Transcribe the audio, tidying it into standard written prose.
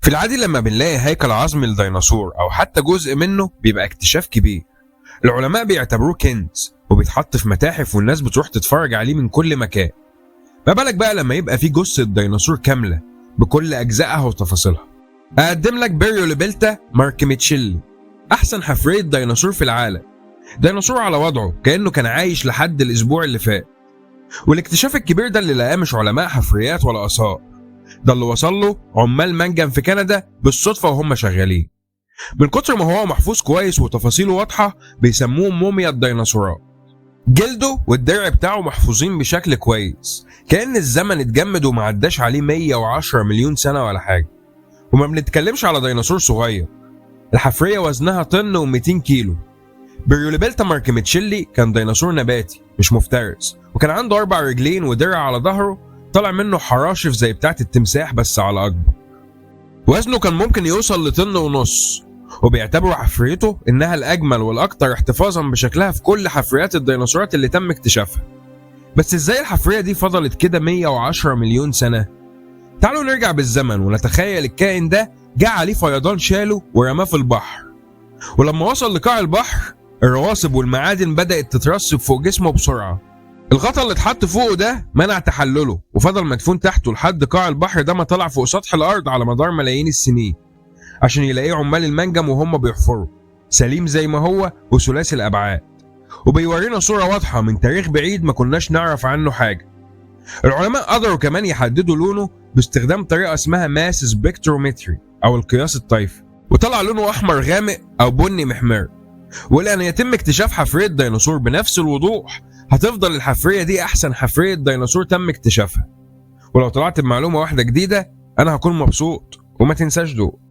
في العادي لما بنلاقي هيكل عظمي لديناصور أو حتى جزء منه بيبقى اكتشاف كبير. العلماء بيعتبروه كنز وبيتحط في متاحف والناس بتروح تتفرج عليه من كل مكان. ما بالك بقى لما يبقى فيه جثة ديناصور كاملة بكل أجزائها وتفاصيلها. أقدم لك بيريوليبيلتا ماركيميتشيلي، أحسن حفرية ديناصور في العالم. ديناصور على وضعه كأنه كان عايش لحد الأسبوع اللي فات. والاكتشاف الكبير ده اللي لقاه مش علماء حفريات ولا آثار، ده اللي وصل له عمال منجم في كندا بالصدفة وهم شغالين. من كتر ما هو محفوظ كويس وتفاصيله واضحة بيسموه موميا الديناصورات. جلده والدرع بتاعه محفوظين بشكل كويس، كأن الزمن اتجمد وما عداش عليه 110 مليون سنة ولا حاجة. وما بنتكلمش على ديناصور صغير، الحفرية وزنها طن و200 كيلو. بيريوليبيلتا ماركيميتشيلي كان ديناصور نباتي مش مفترس، وكان عنده 4 رجلين ودرع على ظهره طلع منه حراشف زي بتاعة التمساح بس على أكبر. وزنه كان ممكن يوصل لطن ونص، وبيعتبروا حفريته إنها الأجمل والأكثر احتفاظا بشكلها في كل حفريات الديناصورات اللي تم اكتشافها. بس إزاي الحفرية دي فضلت كده 110 مليون سنة؟ تعالوا نرجع بالزمن ونتخيل الكائن ده جه عليه فيضان شاله ورماه في البحر، ولما وصل لقاع البحر الرواسب والمعادن بدأت تترسب فوق جسمه بسرعة. الغطا اللي اتحط فوقه ده منع تحلله وفضل مدفون تحته لحد قاع البحر ده ما طلع فوق سطح الأرض على مدار ملايين السنين، عشان يلاقيه عمال المنجم وهم بيحفروا سليم زي ما هو وثلاثي الأبعاد، وبيورينا صورة واضحة من تاريخ بعيد ما كناش نعرف عنه حاجة. العلماء قدروا كمان يحددوا لونه باستخدام طريقة اسمها ماس سبكترومتري أو القياس الطيفي، وطلع لونه أحمر غامق أو بني محمر. ولأن يتم اكتشاف حفرية ديناصور بنفس الوضوح هتفضل الحفرية دي أحسن حفرية ديناصور تم اكتشافها. ولو طلعت بمعلومة واحدة جديدة أنا هكون مبسوط، وما تنساش دول.